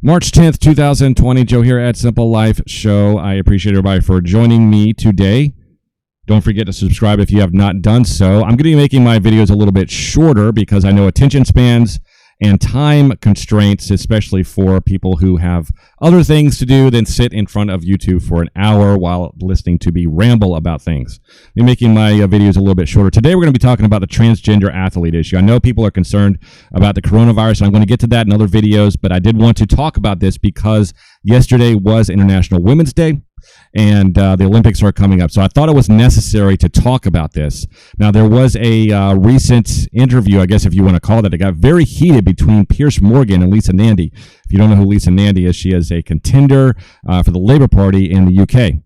March 10th, 2020. Joe here at Simple Life Show. I appreciate everybody for joining me today. Don't forget to subscribe if you have not done so. I'm going to be making my videos a little bit shorter because I know attention spans and time constraints, especially for people who have other things to do than sit in front of YouTube for an hour while listening to me ramble about things. I'm making my videos a little bit shorter. Today, we're going to be talking about the transgender athlete issue. I know people are concerned about the coronavirus, and I'm going to get to that in other videos, but I did want to talk about this because yesterday was International Women's Day, and the Olympics are coming up. So I thought it was necessary to talk about this. Now, there was a recent interview, I guess if you want to call that. It got very heated between Piers Morgan and Lisa Nandy. If you don't know who Lisa Nandy is, she is a contender for the Labour Party in the UK.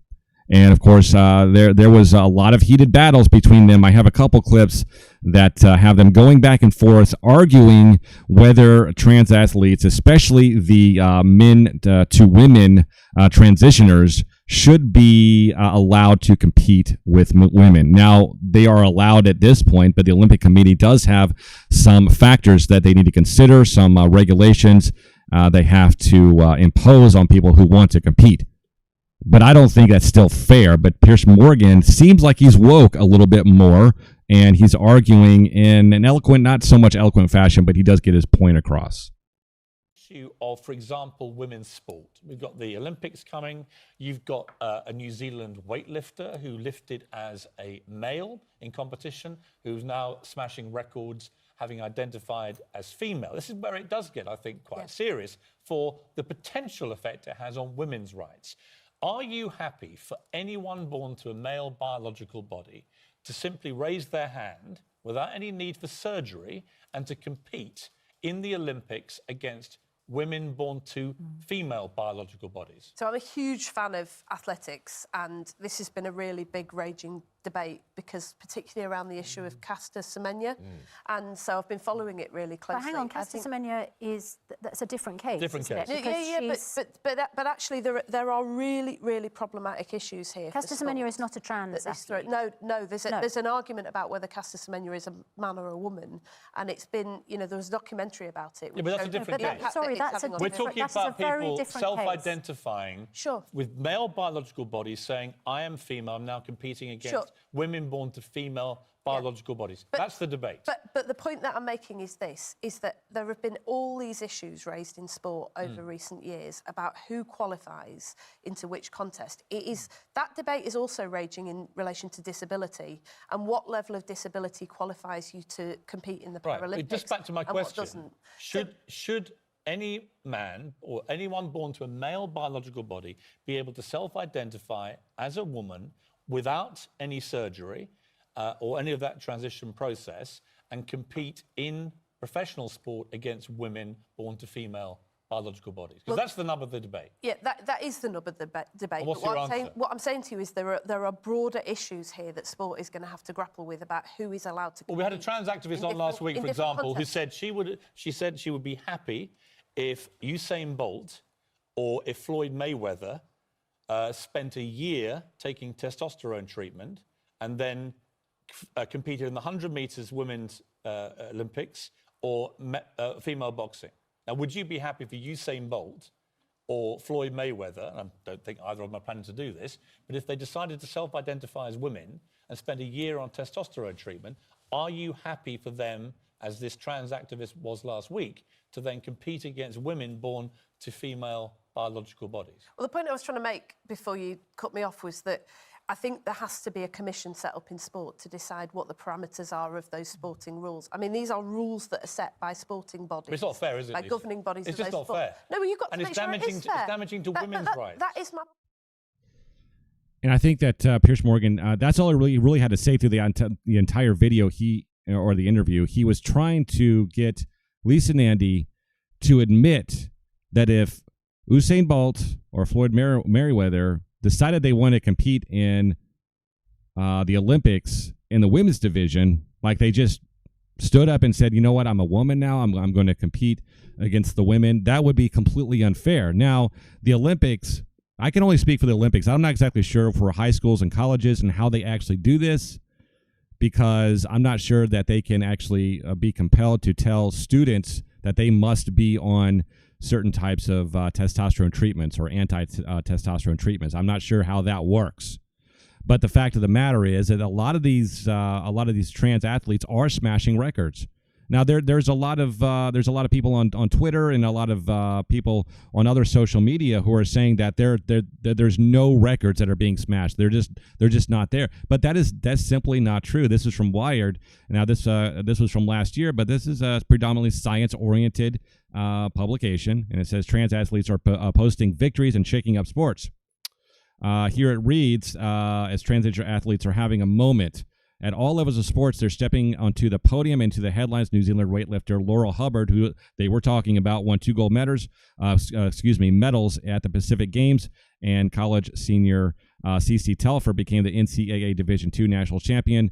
And, of course, there was a lot of heated battles between them. I have a couple clips that have them going back and forth, arguing whether trans athletes, especially the men to women transitioners, should be allowed to compete with women. Now, they are allowed at this point, but the Olympic Committee does have some factors that they need to consider, some regulations they have to impose on people who want to compete. But I don't think that's still fair. But Piers Morgan seems like he's woke a little bit more, and he's arguing in an eloquent, not so much eloquent fashion, but he does get his point across. Of, for example, women's sport. We've got the Olympics coming. You've got a New Zealand weightlifter who lifted as a male in competition, who's now smashing records, having identified as female. This is where it does get, I think, quite serious for the potential effect it has on women's rights. Are you happy for anyone born to a male biological body to simply raise their hand without any need for surgery and to compete in the Olympics against women born to female biological bodies? So I'm a huge fan of athletics, and this has been a really big raging debate because particularly around the issue of Caster Semenya, and so I've been following it really closely. But hang on, Caster Semenya that's a different case. Different case. But actually there are really problematic issues here. Caster Semenya is not a trans athlete. No, there's an argument about whether Caster Semenya is a man or a woman, and it's been, there was a documentary about it. Yeah, but that's a different case. Sorry, we're talking about people self-identifying with male biological bodies, saying, I am female, I'm now competing against women born to female biological bodies. That's the debate. But the point that I'm making is this, is that there have been all these issues raised in sport over recent years about who qualifies into which contest. That debate is also raging in relation to disability and what level of disability qualifies you to compete in the Paralympics. Just back to my question. Should any man or anyone born to a male biological body be able to self-identify as a woman without any surgery or any of that transition process and compete in professional sport against women born to female biological bodies? Because that's the nub of the debate. Yeah, that is the nub of the debate. What's your answer? What I'm saying to you is there are broader issues here that sport is going to have to grapple with about who is allowed to compete. Well, we had a trans activist on last week, for example, who said she would be happy if Usain Bolt or if Floyd Mayweather spent a year taking testosterone treatment and then competed in the 100 meters women's Olympics or female boxing. Now, would you be happy for Usain Bolt or Floyd Mayweather, and I don't think either of them are planning to do this, but if they decided to self-identify as women and spend a year on testosterone treatment, are you happy for them, as this trans activist was last week, to then compete against women born to female biological bodies? Well, the point I was trying to make before you cut me off was that I think there has to be a commission set up in sport to decide what the parameters are of those sporting rules. I mean, these are rules that are set by sporting bodies. But it's not fair, is it? By governing bodies. It's just not fair. No, well, you've got to make sure it is fair. It's damaging to women's rights. That is my... And I think that Piers Morgan, that's all he really had to say through the entire video or the interview. He was trying to get Lisa Nandy to admit that if Usain Bolt or Floyd Mayweather decided they want to compete in the Olympics in the women's division, like they just stood up and said, you know what, I'm a woman now, I'm going to compete against the women, that would be completely unfair. Now, the Olympics, I can only speak for the Olympics. I'm not exactly sure for high schools and colleges and how they actually do this, because I'm not sure that they can actually be compelled to tell students that they must be on certain types of testosterone treatments or anti-testosterone treatments. I'm not sure how that works. But the fact of the matter is that a lot of these trans athletes are smashing records. Now there's a lot of people on Twitter and a lot of people on other social media who are saying that there's no records that are being smashed. They're just not there. But that's simply not true. This is from Wired. Now this was from last year, but this is a predominantly science-oriented publication, and it says trans athletes are posting victories and shaking up sports. Here it reads, as transgender athletes are having a moment. At all levels of sports, they're stepping onto the podium and to the headlines. New Zealand weightlifter Laurel Hubbard, who they were talking about, won 2 gold medals at the Pacific Games, and college senior CeCé Telfer became the NCAA Division II national champion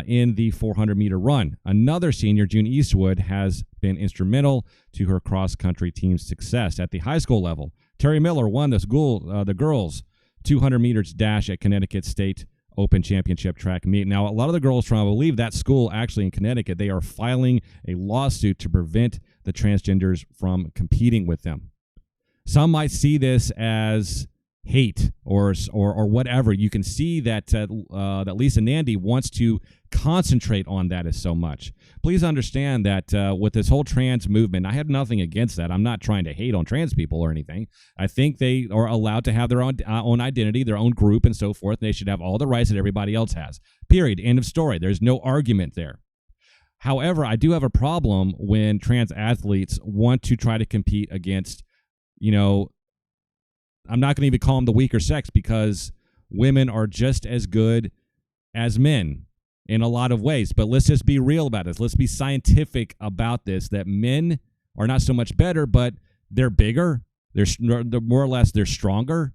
in the 400-meter run. Another senior, June Eastwood, has been instrumental to her cross-country team's success. At the high school level, Terry Miller won the girls' 200 meters dash at Connecticut State Open Championship track meet. Now, a lot of the girls from, I believe, that school actually in Connecticut, they are filing a lawsuit to prevent the transgenders from competing with them. Some might see this as hate or whatever. You can see that that Lisa Nandy wants to concentrate on that as so much. Please understand that with this whole trans movement, I have nothing against that. I'm not trying to hate on trans people or anything. I think they are allowed to have their own identity, their own group, and so forth. They should have all the rights that everybody else has. Period. End of story. There's no argument there. However, I do have a problem when trans athletes want to try to compete against, I'm not going to even call them the weaker sex, because women are just as good as men in a lot of ways. But let's just be real about this. Let's be scientific about this, that men are not so much better, but they're bigger. They're more or less, they're stronger.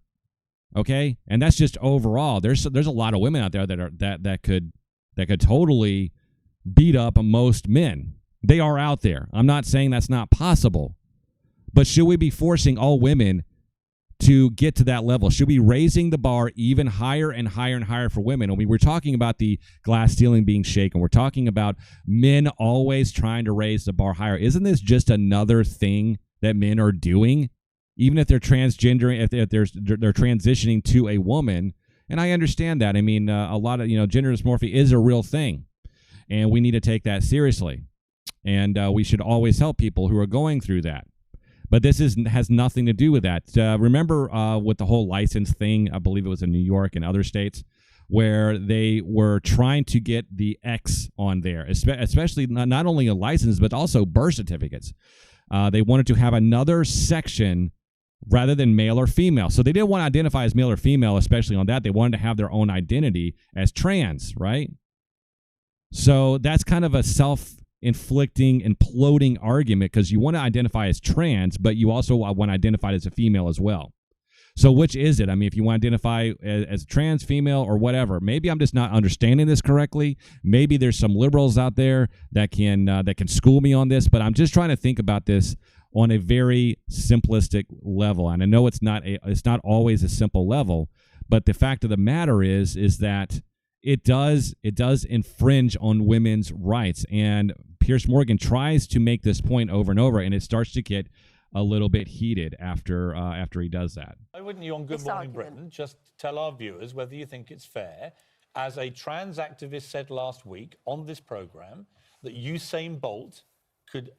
Okay? And that's just overall. There's a lot of women out there that could totally beat up most men. They are out there. I'm not saying that's not possible. But should we be forcing all women to get to that level? Should we be raising the bar even higher and higher and higher for women? I mean, we're talking about the glass ceiling being shaken. We're talking about men always trying to raise the bar higher. Isn't this just another thing that men are doing? Even if they're transgendering, if they're transitioning to a woman. And I understand that. I mean, a lot of, gender dysmorphia is a real thing, and we need to take that seriously. And we should always help people who are going through that. But this has nothing to do with that. Remember with the whole license thing, I believe it was in New York and other states, where they were trying to get the X on there, especially not only a license, but also birth certificates. They wanted to have another section rather than male or female. So they didn't want to identify as male or female, especially on that. They wanted to have their own identity as trans, right? So that's kind of a self-inflicting, imploding argument, because you want to identify as trans, but you also want to identify as a female as well. So which is it? I mean, if you want to identify as trans, female, or whatever, maybe I'm just not understanding this correctly. Maybe there's some liberals out there that can school me on this, but I'm just trying to think about this on a very simplistic level. And I know it's not always a simple level, but the fact of the matter is that it does infringe on women's rights. And Piers Morgan tries to make this point over and over, and it starts to get a little bit heated after he does that. Why wouldn't you on Good Morning Britain just tell our viewers whether you think it's fair, as a trans activist said last week on this program, that Usain Bolt could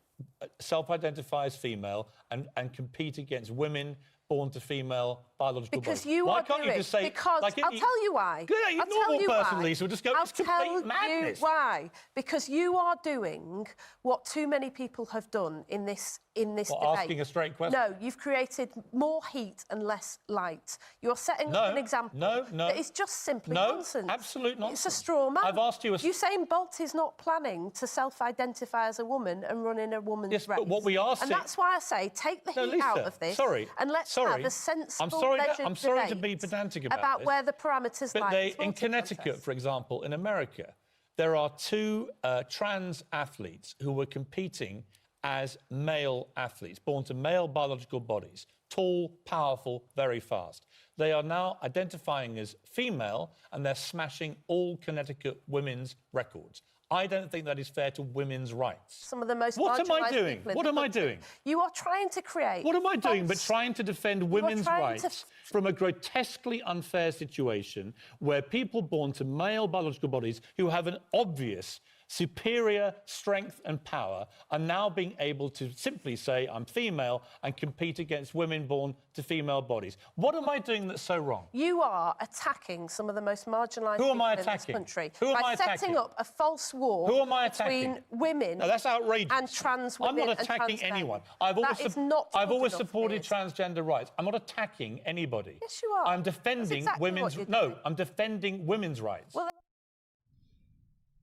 self-identify as female and compete against women born to female biological bodies? Why can't you just say... Because I'll tell you why. I'll tell you why. Lisa, we'll just go, it's complete madness. Why? Because you are doing what too many people have done in this debate. Asking a straight question? No, you've created more heat and less light. You're setting up an example that is just simply nonsense. Absolute nonsense. It's a straw man. I've asked you... Usain Bolt is not planning to self-identify as a woman and run in a woman's race. But what we are saying... And that's why I say, take the heat out of this and let's have a sensible, I'm sorry to be pedantic about this, where the parameters lie. In Connecticut, for example, in America, there are 2 trans athletes who were competing as male athletes, born to male biological bodies, tall, powerful, very fast. They are now identifying as female, and they're smashing all Connecticut women's records. I don't think that is fair to women's rights. Some of the most What am I marginalised doing? people in What the am I country. doing? You are trying to create. What am I doing but false- trying to defend women's trying to rights from a grotesquely unfair situation where people born to male biological bodies who have an obvious superior strength and power are now being able to simply say, I'm female, and compete against women born to female bodies. What am I doing that's so wrong? You are attacking some of the most marginalised Who am people I in this attacking? country Who am by I setting attacking? up a false war Who am I between attacking? women No, that's outrageous. and trans women. I'm not attacking and trans anyone. men. I've always, That is not I've good always enough, supported Piers. transgender rights. I'm not attacking anybody. Yes, you are. I'm That's defending exactly women's. what you're No, doing. I'm defending women's rights. Well,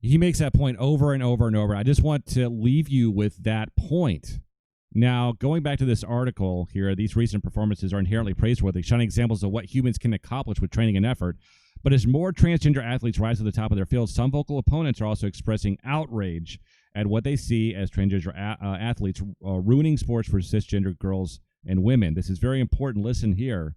He makes that point over and over and over. I just want to leave you with that point. Now, going back to this article here, these recent performances are inherently praiseworthy, shining examples of what humans can accomplish with training and effort. But as more transgender athletes rise to the top of their field, some vocal opponents are also expressing outrage at what they see as transgender athletes ruining sports for cisgender girls and women. This is very important. Listen here.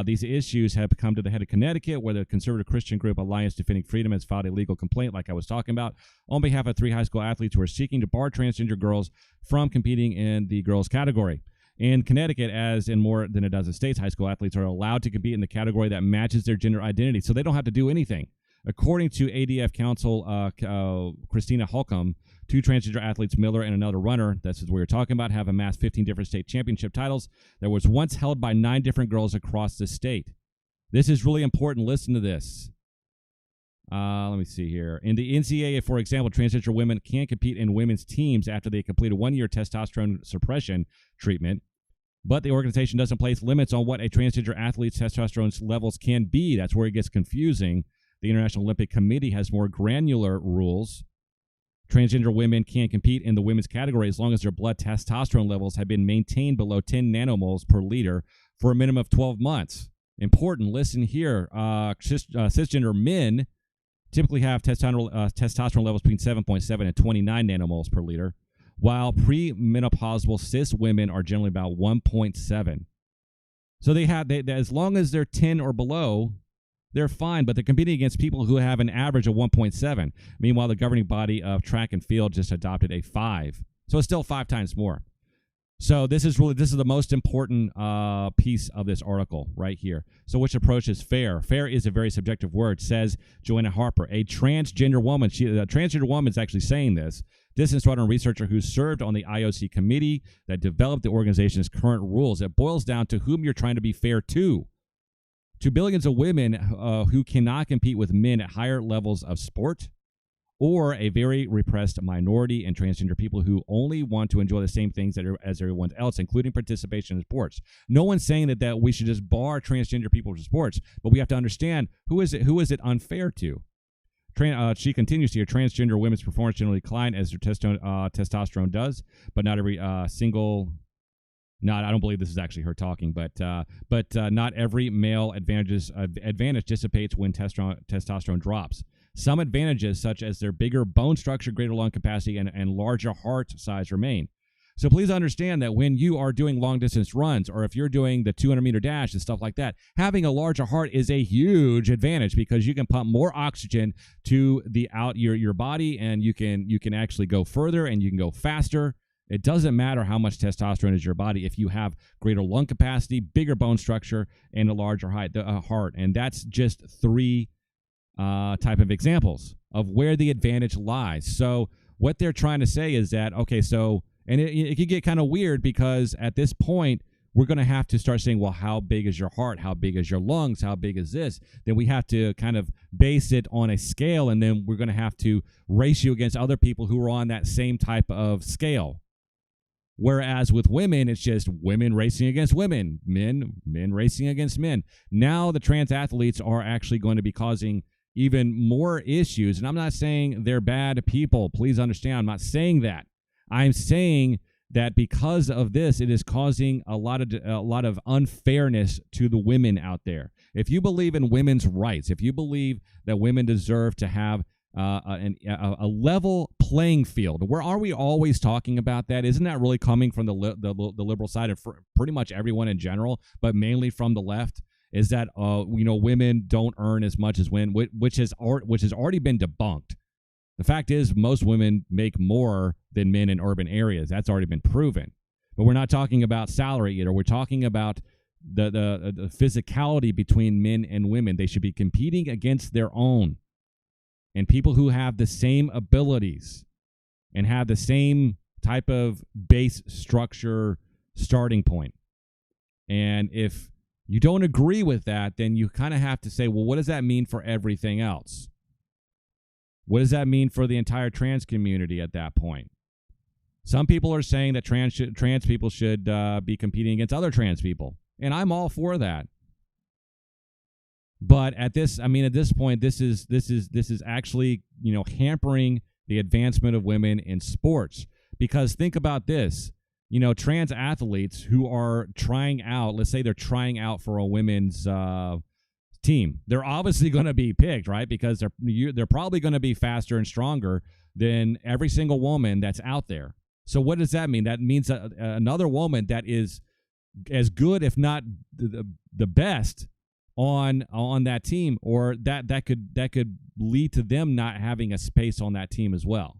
These issues have come to the head of Connecticut, where the conservative Christian group Alliance Defending Freedom has filed a legal complaint, like I was talking about, on behalf of 3 high school athletes who are seeking to bar transgender girls from competing in the girls category. In Connecticut, as in more than a dozen states, high school athletes are allowed to compete in the category that matches their gender identity, so they don't have to do anything. According to ADF counsel Christina Holcomb, 2 transgender athletes, Miller and another runner, that's what we were talking about, have amassed 15 different state championship titles that was once held by 9 different girls across the state. This is really important. Listen to this. Let me see here. In the NCAA, for example, transgender women can compete in women's teams after they complete a 1-year testosterone suppression treatment, but the organization doesn't place limits on what a transgender athlete's testosterone levels can be. That's where it gets confusing. The International Olympic Committee has more granular rules. Transgender women can compete in the women's category as long as their blood testosterone levels have been maintained below 10 nanomoles per liter for a minimum of 12 months. Important, listen here. Cisgender men typically have testosterone levels between 7.7 and 29 nanomoles per liter, while premenopausal cis women are generally about 1.7. So they as long as they're 10 or below, they're fine, but they're competing against people who have an average of 1.7. Meanwhile, the governing body of track and field just adopted a 5. So it's still 5 times more. So this is the most important piece of this article right here. So which approach is fair? Fair is a very subjective word, says Joanna Harper, a transgender woman. A transgender woman is actually saying this. Distance runner and researcher who served on the IOC committee that developed the organization's current rules. It boils down to whom you're trying to be fair to. To billions of women who cannot compete with men at higher levels of sport, or a very repressed minority and transgender people who only want to enjoy the same things as everyone else, including participation in sports. No one's saying that we should just bar transgender people from sports, but we have to understand who is it unfair to. She continues here, transgender women's performance generally decline as their testosterone does, but not every single... I don't believe this is actually her talking, but not every male advantage dissipates when testosterone drops. Some advantages, such as their bigger bone structure, greater lung capacity, and larger heart size remain. So please understand that when you are doing long-distance runs, or if you're doing the 200-meter dash and stuff like that, having a larger heart is a huge advantage because you can pump more oxygen to your body, and you can actually go further and you can go faster. It doesn't matter how much testosterone is in your body if you have greater lung capacity, bigger bone structure, and a larger heart. And that's just 3 type of examples of where the advantage lies. So what they're trying to say is that, okay, so, and it could get kind of weird because at this point, we're going to have to start saying, well, how big is your heart? How big is your lungs? How big is this? Then we have to kind of base it on a scale, and then we're going to have to race you against other people who are on that same type of scale. Whereas with women, it's just women racing against women, men racing against men. Now the trans athletes are actually going to be causing even more issues. And I'm not saying they're bad people. Please understand, I'm not saying that. I'm saying that because of this, it is causing a lot of unfairness to the women out there. If you believe in women's rights, if you believe that women deserve to have a level playing field. Where are we always talking about that? Isn't that really coming from the liberal side of pretty much everyone in general, but mainly from the left? Is that women don't earn as much as women, which has already been debunked. The fact is, most women make more than men in urban areas. That's already been proven. But we're not talking about salary either. We're talking about the physicality between men and women. They should be competing against their own. And people who have the same abilities and have the same type of base structure starting point. And if you don't agree with that, then you kind of have to say, well, what does that mean for everything else? What does that mean for the entire trans community at that point? Some people are saying that trans people should be competing against other trans people, and I'm all for that. But at this point, this is actually, hampering the advancement of women in sports. Because think about this, trans athletes who are trying out, let's say they're trying out for a women's team, they're obviously going to be picked, right? Because they're probably going to be faster and stronger than every single woman that's out there. So what does that mean? That means another woman that is as good, if not the best, on that team, or that could lead to them not having a space on that team as well.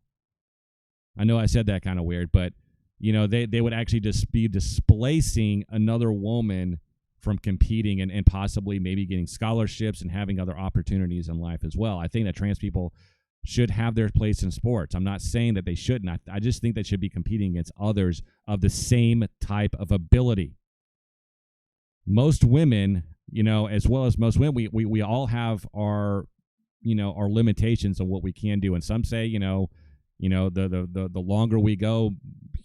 I know I said that kind of weird, but they would actually just be displacing another woman from competing and possibly maybe getting scholarships and having other opportunities in life as well. I think that trans people should have their place in sports. I'm not saying that they shouldn't. I just think they should be competing against others of the same type of ability. Most women, as well as most women, we all have our limitations on what we can do. And some say, the longer we go,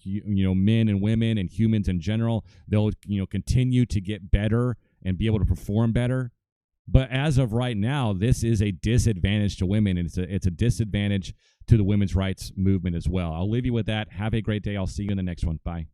men and women and humans in general, they'll continue to get better and be able to perform better. But as of right now, this is a disadvantage to women, and it's a disadvantage to the women's rights movement as well. I'll leave you with that. Have a great day. I'll see you in the next one. Bye.